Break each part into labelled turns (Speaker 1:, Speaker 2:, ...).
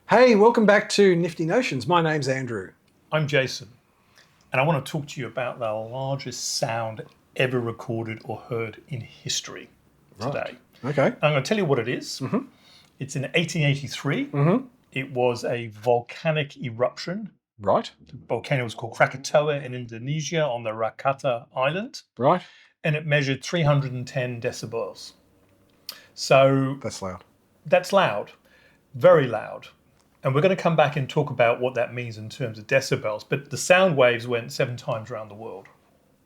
Speaker 1: Hey, welcome back to Nifty Notions. My name's Andrew.
Speaker 2: I'm Jason, and I want to talk to you about the largest sound ever recorded or heard in history today.
Speaker 1: Okay.
Speaker 2: I'm going to tell you what it is. It's in 1883. It was a volcanic eruption.
Speaker 1: Right.
Speaker 2: The volcano was called Krakatoa in Indonesia on the Krakatoa island.
Speaker 1: Right.
Speaker 2: And it measured 310 decibels. So
Speaker 1: That's loud.
Speaker 2: that's loud, very loud. And we're going to come back and talk about what that means in terms of decibels. But the sound waves went 7 times around the world.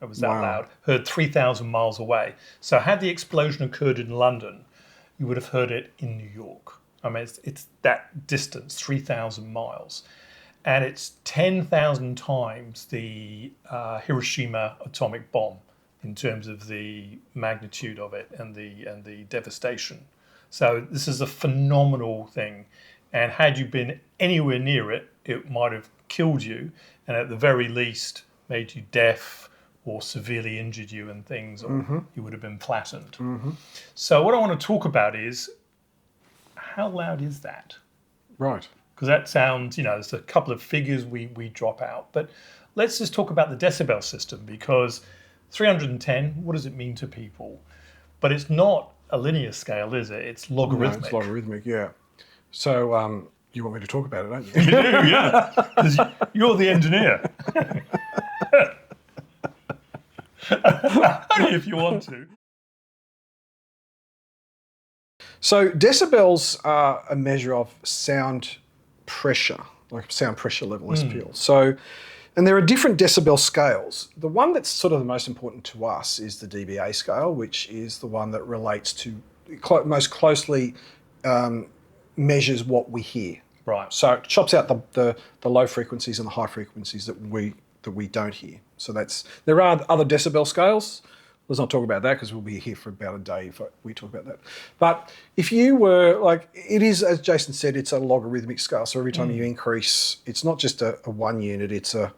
Speaker 2: It was that loud. Heard 3,000 miles away. So had the explosion occurred in London, you would have heard it in New York. I mean, it's that distance, 3,000 miles. And it's 10,000 times the Hiroshima atomic bomb in terms of the magnitude of it and the devastation. So this is a phenomenal thing. And had you been anywhere near it, it might have killed you, and at the very least made you deaf or severely injured you and things, or you would have been flattened. So what I want to talk about is, how loud is that?
Speaker 1: Right.
Speaker 2: Because that sounds, there's a couple of figures we drop out. But let's just talk about the decibel system, because 310, what does it mean to people? But it's not a linear scale, is it? It's logarithmic.
Speaker 1: No, it's logarithmic, yeah. So you want me to talk about it, don't you?
Speaker 2: You do, yeah. Because you're the engineer. Only if you want to.
Speaker 1: So decibels are a measure of sound pressure, like sound pressure level, SPL. So, and there are different decibel scales. The one that's sort of the most important to us is the dBA scale, which is the one that relates to, most closely measures what we hear.
Speaker 2: Right.
Speaker 1: So it chops out the low frequencies and the high frequencies that we don't hear. So there are other decibel scales. Let's not talk about that because we'll be here for about a day if we talk about that. But if you were it is, as Jason said, it's a logarithmic scale. So every time you increase, it's not just a 1 unit, it's a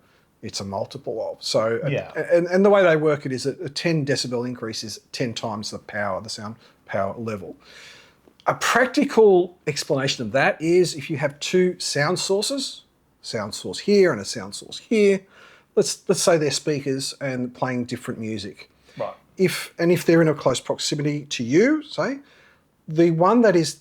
Speaker 1: multiple of. So and the way they work it is a 10 decibel increase is 10 times the sound power level. A practical explanation of that is if you have two sound sources, sound source here and a sound source here, let's say they're speakers and playing different music.
Speaker 2: Right.
Speaker 1: If they're in a close proximity to you, say, the one that is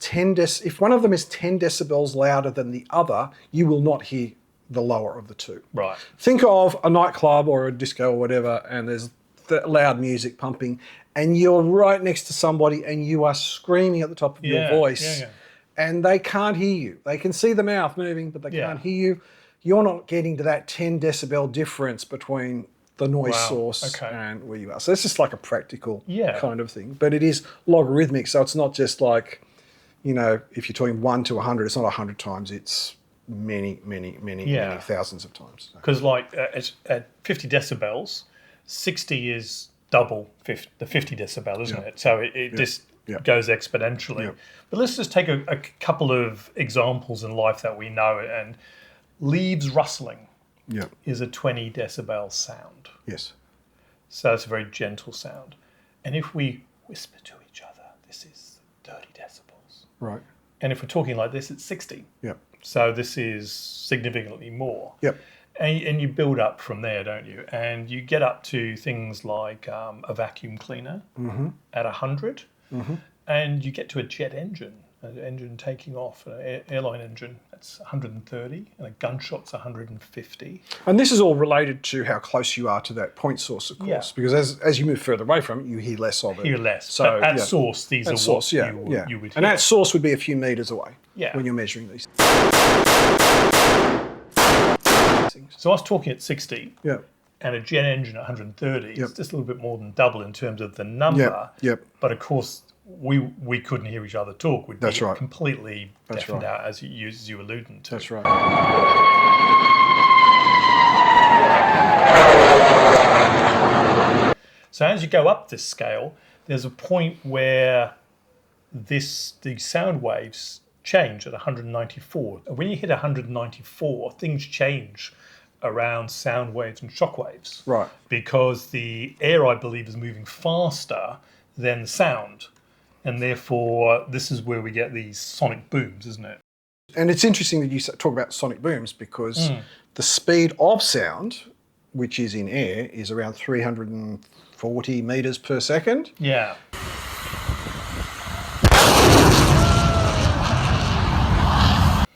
Speaker 1: if one of them is 10 decibels louder than the other, you will not hear the lower of the two.
Speaker 2: Right.
Speaker 1: Think of a nightclub or a disco or whatever, and there's loud music pumping, and you're right next to somebody and you are screaming at the top of your voice, and they can't hear you. They can see the mouth moving, but they can't hear you. You're not getting to that 10 decibel difference between the noise source and where you are. So it's just like a practical kind of thing. But it is logarithmic, so it's not just like, if you're talking 1 to 100, it's not 100 times, it's many thousands of times.
Speaker 2: Because at 50 decibels, 60 is double the 50 decibel, isn't it? So it just goes exponentially. Yeah. But let's just take a couple of examples in life that we know. And leaves rustling is a 20 decibel sound.
Speaker 1: Yes.
Speaker 2: So it's a very gentle sound. And if we whisper to each other, this is 30 decibels.
Speaker 1: Right.
Speaker 2: And if we're talking like this, it's 60.
Speaker 1: Yep.
Speaker 2: So this is significantly more.
Speaker 1: Yep.
Speaker 2: And you build up from there, don't you? And you get up to things like a vacuum cleaner at 100, and you get to a jet engine, an engine taking off, an airline engine, that's 130, and a gunshot's 150.
Speaker 1: And this is all related to how close you are to that point source, of course, because as you move further away from it, you hear less of it.
Speaker 2: Hear less. So at source, these are what you would hear.
Speaker 1: And at source would be a few meters away when you're measuring these.
Speaker 2: So I was talking at 60,
Speaker 1: and
Speaker 2: a jet engine at 130, it's just a little bit more than double in terms of the number. But of course, we couldn't hear each other talk. We'd be completely deafened out, as you alluded to.
Speaker 1: That's right.
Speaker 2: So as you go up this scale, there's a point where these sound waves change at 194. When you hit 194, things change around sound waves and shock waves.
Speaker 1: Right.
Speaker 2: Because the air, I believe, is moving faster than the sound. And therefore, this is where we get these sonic booms, isn't it?
Speaker 1: And it's interesting that you talk about sonic booms because the speed of sound, which is in air, is around 340 metres per second.
Speaker 2: Yeah.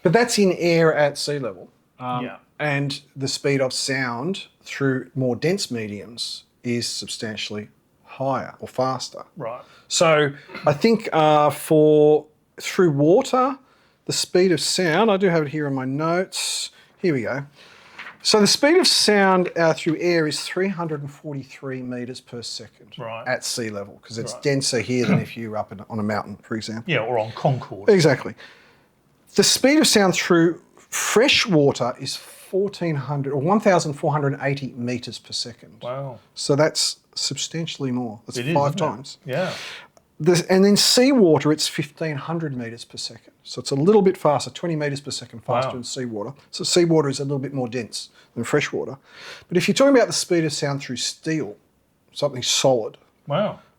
Speaker 1: But that's in air at sea level.
Speaker 2: Yeah.
Speaker 1: And the speed of sound through more dense mediums is substantially higher or faster.
Speaker 2: Right.
Speaker 1: So I think through water, the speed of sound, I do have it here in my notes. Here we go. So the speed of sound through air is 343 metres per second at sea level, because it's denser here than if you're up on a mountain, for example.
Speaker 2: Yeah, or on Concorde.
Speaker 1: Exactly. The speed of sound through fresh water is 1,480 metres per second.
Speaker 2: Wow.
Speaker 1: So that's substantially more. That's five times.
Speaker 2: Yeah.
Speaker 1: And then seawater, it's 1,500 metres per second. So it's a little bit faster, 20 metres per second faster than seawater. So seawater is a little bit more dense than freshwater. But if you're talking about the speed of sound through steel, something solid,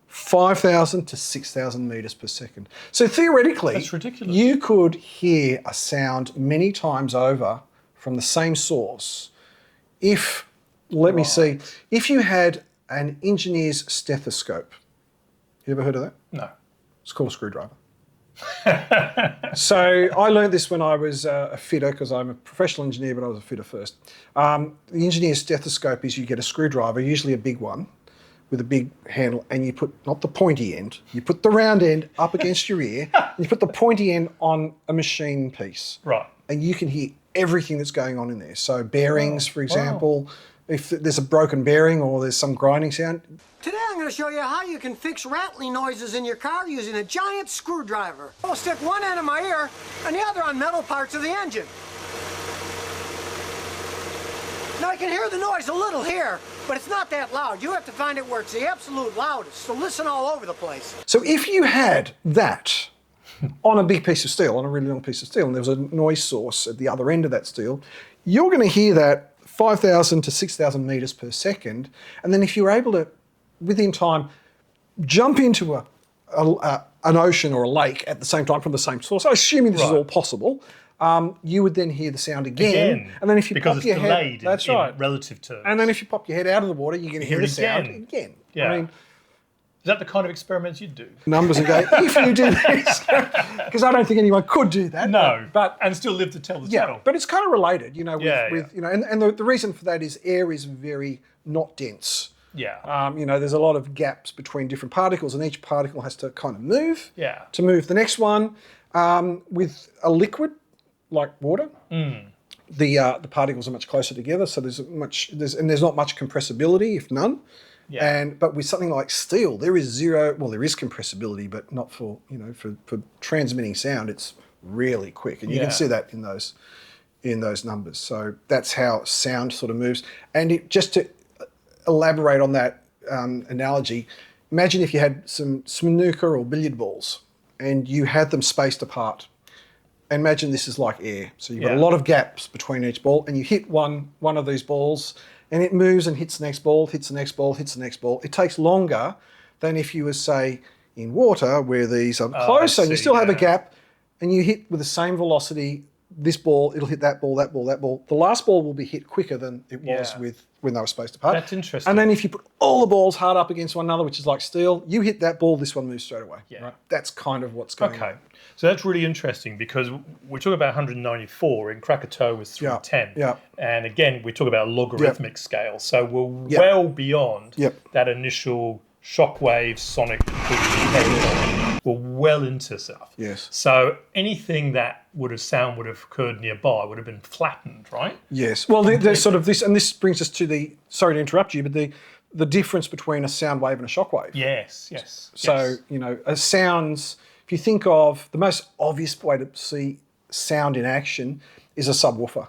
Speaker 1: 5,000 to 6,000 metres per second. So theoretically,
Speaker 2: that's ridiculous.
Speaker 1: You could hear a sound many times over from the same source if, let me see, if you had an engineer's stethoscope. You ever heard of that?
Speaker 2: No.
Speaker 1: It's called a screwdriver. So I learned this when I was a fitter, because I'm a professional engineer, but I was a fitter first. The engineer's stethoscope is you get a screwdriver, usually a big one, with a big handle, and you put, not the pointy end, you put the round end up against your ear, and you put the pointy end on a machine piece.
Speaker 2: Right.
Speaker 1: And you can hear everything that's going on in there. So bearings, for example, if there's a broken bearing or there's some grinding sound.
Speaker 3: Today I'm going to show you how you can fix rattling noises in your car using a giant screwdriver. I'll stick one end in my ear and the other on metal parts of the engine. Now I can hear the noise a little here, but it's not that loud. You have to find it where it's the absolute loudest, so listen all over the place.
Speaker 1: So if you had that on a big piece of steel, on a really long piece of steel, and there was a noise source at the other end of that steel, you're going to hear that 5,000 to 6,000 metres per second. And then if you're able to, within time, jump into an ocean or a lake at the same time from the same source, assuming this is all possible, you would then hear the sound again. And then if you pop your head, that's right,
Speaker 2: relative terms.
Speaker 1: And then if you pop your head out of the water, you're going to hear the sound again.
Speaker 2: Yeah.
Speaker 1: I mean,
Speaker 2: is that the kind of experiments you'd do?
Speaker 1: Numbers and go, if you do this, because I don't think anyone could do that.
Speaker 2: No, and still live to tell the tale.
Speaker 1: But it's kind of related, you know, with you know, and the reason for that is air is very not dense.
Speaker 2: Yeah.
Speaker 1: You know, there's a lot of gaps between different particles, and each particle has to kind of move to move the next one. With a liquid like water, the particles are much closer together, so there's not much compressibility, if none. Yeah. But with something like steel, there is zero. Well, there is compressibility, but not for for transmitting sound. It's really quick, and you can see that in those numbers. So that's how sound sort of moves. And just to elaborate on that analogy, imagine if you had some snooker or billiard balls, and you had them spaced apart. Imagine this is like air. So you've got a lot of gaps between each ball, and you hit one of these balls, and it moves and hits the next ball, hits the next ball, hits the next ball. It takes longer than if you were, say, in water, where these are closer, and you still have a gap, and you hit with the same velocity this ball, it'll hit that ball, that ball, that ball. The last ball will be hit quicker than it was when they were spaced apart.
Speaker 2: That's interesting.
Speaker 1: And then if you put all the balls hard up against one another, which is like steel, you hit that ball, this one moves straight away. Yeah. Right? That's kind of what's going on. Okay.
Speaker 2: So that's really interesting, because we're talking about 194, in Krakatoa was 310.
Speaker 1: Yeah.
Speaker 2: And again, we talk about a logarithmic scale. So we're well beyond that initial shockwave sonic behavior. We're well into stuff.
Speaker 1: Yes.
Speaker 2: So anything that sound would have occurred nearby would have been flattened, right?
Speaker 1: Yes. Well, there's sort of this, and this brings us to the, sorry to interrupt you, but the difference between a sound wave and a shock wave.
Speaker 2: Yes.
Speaker 1: So, a sounds, if you think of the most obvious way to see sound in action is a subwoofer.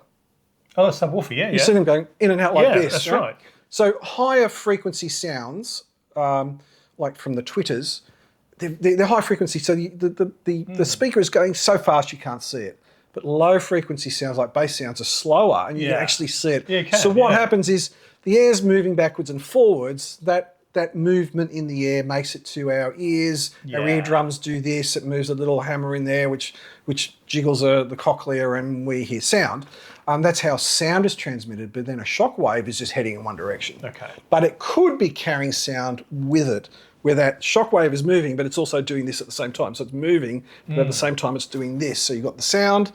Speaker 2: Oh, a subwoofer, yeah.
Speaker 1: You see them going in and out like this.
Speaker 2: That's right.
Speaker 1: So higher frequency sounds, like from the twitters, they're high frequency, so the speaker is going so fast you can't see it. But low frequency sounds like bass sounds are slower, and you can actually see it.
Speaker 2: Yeah, you can,
Speaker 1: so what happens is the air's moving backwards and forwards. That that movement in the air makes it to our ears. Our eardrums do this. It moves a little hammer in there, which jiggles the cochlea, and we hear sound. That's how sound is transmitted, but then a shockwave is just heading in one direction.
Speaker 2: Okay.
Speaker 1: But it could be carrying sound with it, where that shockwave is moving, but it's also doing this at the same time. So it's moving, but at the same time it's doing this. So you've got the sound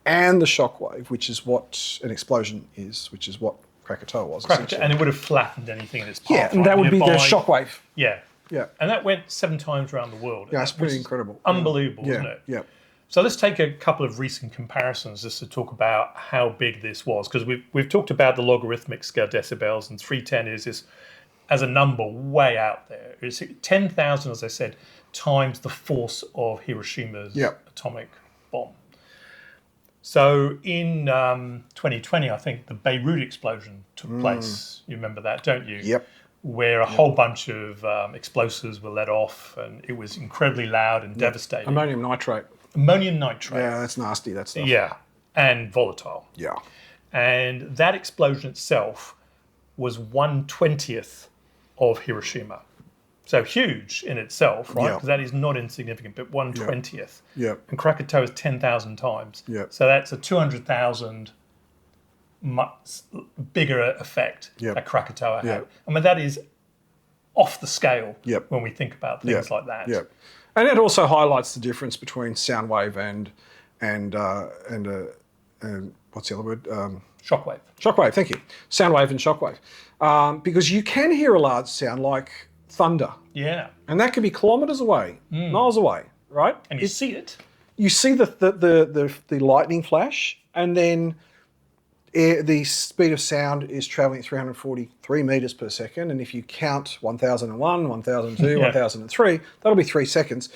Speaker 1: and the shockwave, which is what an explosion is, which is what Krakatoa was.
Speaker 2: And it would have flattened anything in its path.
Speaker 1: Yeah, and that would be the shockwave.
Speaker 2: Yeah.
Speaker 1: Yeah.
Speaker 2: And that went 7 times around the world.
Speaker 1: Yeah, that's pretty incredible.
Speaker 2: Unbelievable, isn't it?
Speaker 1: Yeah.
Speaker 2: So let's take a couple of recent comparisons just to talk about how big this was, because we've talked about the logarithmic scale decibels, and 310 is this as a number way out there. It's 10,000, as I said, times the force of Hiroshima's atomic bomb. So in 2020, I think the Beirut explosion took place. You remember that, don't you?
Speaker 1: Yep.
Speaker 2: Where a whole bunch of explosives were let off, and it was incredibly loud and devastating.
Speaker 1: Ammonium nitrate.
Speaker 2: Ammonium nitrate.
Speaker 1: Yeah, that's nasty, that stuff.
Speaker 2: Yeah, and volatile.
Speaker 1: Yeah.
Speaker 2: And that explosion itself was 1/20th of Hiroshima. So huge in itself, right?
Speaker 1: Yeah.
Speaker 2: Because that is not insignificant, but 1/20th.
Speaker 1: Yeah.
Speaker 2: And Krakatoa is 10,000 times.
Speaker 1: Yeah.
Speaker 2: So that's a 200,000 bigger effect that Krakatoa had.
Speaker 1: Yeah.
Speaker 2: I mean, that is off the scale
Speaker 1: Yep.
Speaker 2: when we think about things like that.
Speaker 1: Yeah. And it also highlights the difference between sound wave and what's the other word?
Speaker 2: Shockwave.
Speaker 1: Shockwave, thank you. Sound wave and shockwave. Because you can hear a large sound like thunder.
Speaker 2: Yeah.
Speaker 1: And that could be kilometres away, miles away, right?
Speaker 2: And you see it.
Speaker 1: You see the lightning flash, and then the speed of sound is travelling at 343 metres per second. And if you count 1001, 1002, 1003, that'll be 3 seconds.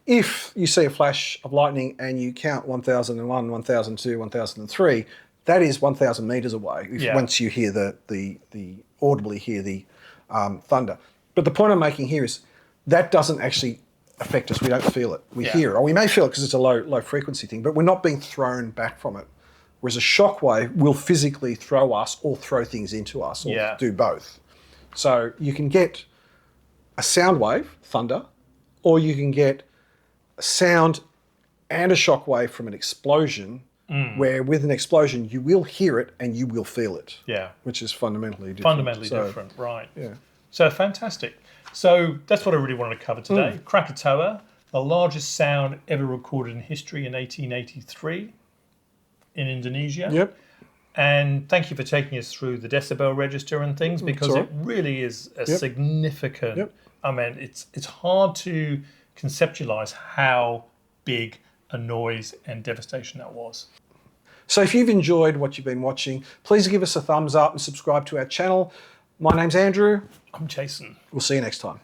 Speaker 1: If you see a flash of lightning and you count 1001, 1002, 1003, that is 1,000 metres away. Once you hear the audibly hear the thunder. But the point I'm making here is that doesn't actually affect us. We don't feel it. We hear it, or we may feel it because it's a low frequency thing. But we're not being thrown back from it. Whereas a shockwave will physically throw us or throw things into us, or do both. So you can get a sound wave, thunder, or you can get a sound and a shockwave from an explosion, where with an explosion you will hear it and you will feel it. Yeah. Which is fundamentally different.
Speaker 2: Fundamentally different, right. Yeah. So fantastic. So that's what I really wanted to cover today. Krakatoa, the largest sound ever recorded in history in 1883 in Indonesia.
Speaker 1: Yep.
Speaker 2: And thank you for taking us through the decibel register and things, because it really is a significant, I mean, it's hard to conceptualize how big a noise and devastation that was.
Speaker 1: So if you've enjoyed what you've been watching, please give us a thumbs up and subscribe to our channel. My name's Andrew.
Speaker 2: I'm Jason.
Speaker 1: We'll see you next time.